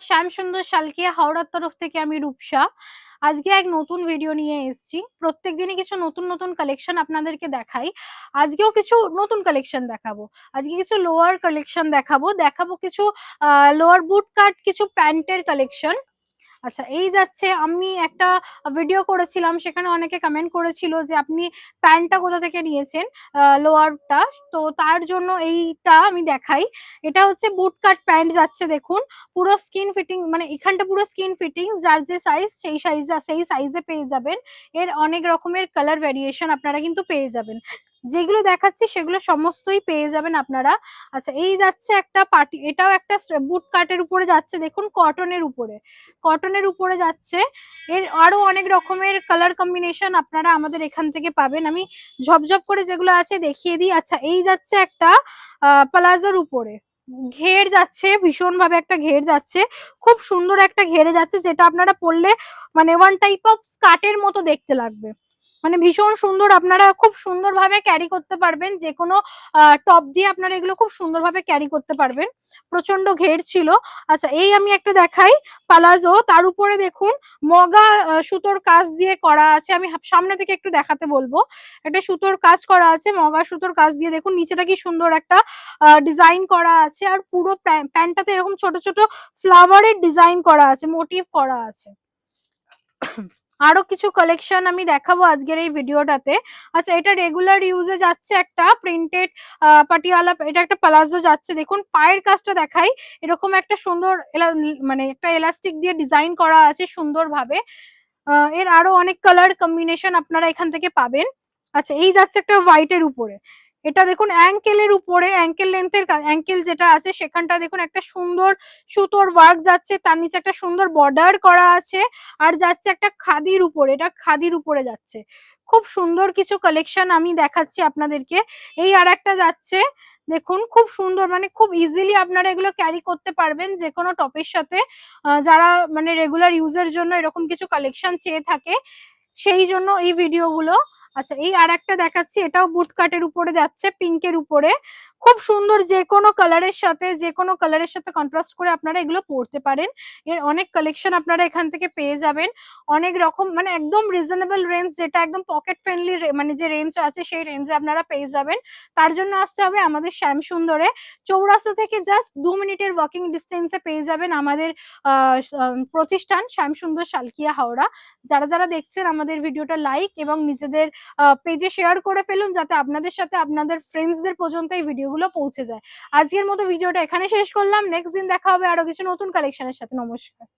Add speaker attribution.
Speaker 1: শ্যামসুন্দর শালকিয়া হাওড়ার তরফ থেকে আমি রূপসা। আজকে এক নতুন ভিডিও নিয়ে এসেছি। প্রত্যেকদিনই কিছু নতুন নতুন কালেকশন আপনাদেরকে দেখাই। আজকেও কিছু নতুন কালেকশন দেখাবো। আজকে কিছু লোয়ার কালেকশন দেখাবো কিছু লোয়ার বুট কাট, কিছু প্যান্টের কালেকশন। আচ্ছা, এই যাচ্ছে, আমি একটা ভিডিও করেছিলাম, সেখানে অনেকে কমেন্ট করেছিল যে আপনি প্যান্টটা কোথা থেকে নিয়েছেন, লোয়ারটা। তো তার জন্য এইটা আমি দেখাই। এটা হচ্ছে বুট কাট প্যান্ট যাচ্ছে, দেখুন পুরো স্কিন ফিটিং, মানে এখানটা পুরো স্কিন ফিটিং, যার যে সাইজ সেই সাইজে পেয়ে যাবেন। এর অনেক রকমের কালার ভেরিয়েশন আপনারা কিন্তু পেয়ে যাবেন। যেগুলো দেখাচ্ছি সেগুলো সমস্তই পেয়ে যাবেন আপনারা। আচ্ছা, এই যাচ্ছে একটা পার্টি, এটাও একটা বুট কাটের উপরে যাচ্ছে, দেখুন কটনের উপরে যাচ্ছে। এর আরো অনেক রকমের কালার কম্বিনেশন আপনারা আমাদের এখান থেকে পাবেন। আমি ঝপঝপ করে যেগুলো আছে দেখিয়ে দিই। আচ্ছা, এই যাচ্ছে একটা প্লাজোর উপরে ঘের যাচ্ছে, ভীষণ ভাবে একটা ঘের যাচ্ছে, খুব সুন্দর একটা ঘেরে যাচ্ছে, যেটা আপনারা পরলে মানে ওয়ান টাইপ অফ স্কার্টের মতো দেখতে লাগবে। মানে ভীষণ সুন্দর, আপনারা খুব সুন্দরভাবে ক্যারি করতে পারবেন, যে কোনো টপ দিয়ে আপনারা এগুলো খুব সুন্দরভাবে ক্যারি করতে পারবেন। প্রচন্ড ঘের ছিল। আচ্ছা, এই আমি একটা দেখাই পালাজো, তার উপরে দেখুন মগা সুতোর কাজ দিয়ে করা আছে। আমি সামনে থেকে একটু দেখাতে বলবো। একটা সুতোর কাজ করা আছে, মগা সুতোর কাজ দিয়ে, দেখুন নিচেটা কি সুন্দর একটা ডিজাইন করা আছে, আর পুরো প্যান্টটাতে এরকম ছোট ছোট ফ্লাওয়ারের ডিজাইন করা আছে, মোটিভ করা আছে। আরো কিছু কালেকশন আমি দেখাবো আজকের এই ভিডিওটাতে। আচ্ছা, এটা রেগুলার ইউজে যাচ্ছে, একটা প্রিন্টেড পাটিয়ালা, এটা একটা প্লাজো যাচ্ছে। দেখুন পায়ের কাজটা দেখাই, এরকম একটা সুন্দর মানে একটা এলাস্টিক দিয়ে ডিজাইন করা আছে সুন্দরভাবে। এর আরো অনেক কালার কম্বিনেশন আপনারা এখান থেকে পাবেন। আচ্ছা, এই যাচ্ছে একটা হোয়াইটের উপরে, এটা দেখুন অ্যাঙ্কেলের উপরে, অ্যাঙ্কেল লেন্থের, অ্যাঙ্কেল যেটা আছে সেখানটা দেখুন একটা সুন্দর সুতোর ওয়ার্ক যাচ্ছে, তার নিচে একটা সুন্দর বর্ডার করা আছে, আর যাচ্ছে একটা খাদির উপরে, এটা খাদির উপরে যাচ্ছে। খুব সুন্দর কিছু কালেকশন আমি দেখাচ্ছি আপনাদেরকে। এই আর একটা যাচ্ছে, দেখুন খুব সুন্দর, মানে খুব ইজিলি আপনারা এগুলো ক্যারি করতে পারবেন যে কোনো টপের সাথে। যারা মানে রেগুলার ইউজের জন্য এরকম কিছু কালেকশন চেয়ে থাকে, সেই জন্য এই ভিডিওগুলো। আচ্ছা, এই আর একটা দেখাচ্ছি, এটাও বুট কাটের উপরে যাচ্ছে, পিঙ্কের উপরে। খুব সুন্দর, যে কোনো কালারের সাথে কন্ট্রাস্ট করে আপনারা এগুলো পরতে পারেন। এর অনেক কালেকশন আপনারা এখান থেকে পেয়ে যাবেন। অনেক রকম, মানে একদম রিজনেবল রেঞ্জ, যেটা একদম পকেট ফ্রেন্ডলি, মানে যে রেঞ্জ আছে সেই রেঞ্জে আপনারা পেয়ে যাবেন। তার জন্য আসতে হবে আমাদের শ্যামসুন্দরে। চৌরাস্তা থেকে জাস্ট 2 মিনিটের ওয়াকিং ডিস্টেন্সে পেয়ে যাবেন আমাদের প্রতিষ্ঠান শ্যামসুন্দর শালকিয়া হাওড়া। যারা যারা দেখছেন আমাদের ভিডিওটা লাইক এবং নিজেদের পেজে শেয়ার করে ফেলুন, যাতে আপনাদের সাথে আপনাদের ফ্রেন্ডসদের পর্যন্ত এই ভিডিওগুলো পৌঁছে যায়। আজকের মতো ভিডিওটা এখানে শেষ করলাম। নেক্সট দিন দেখা হবে আরো কিছু নতুন কালেকশনের সাথে। নমস্কার।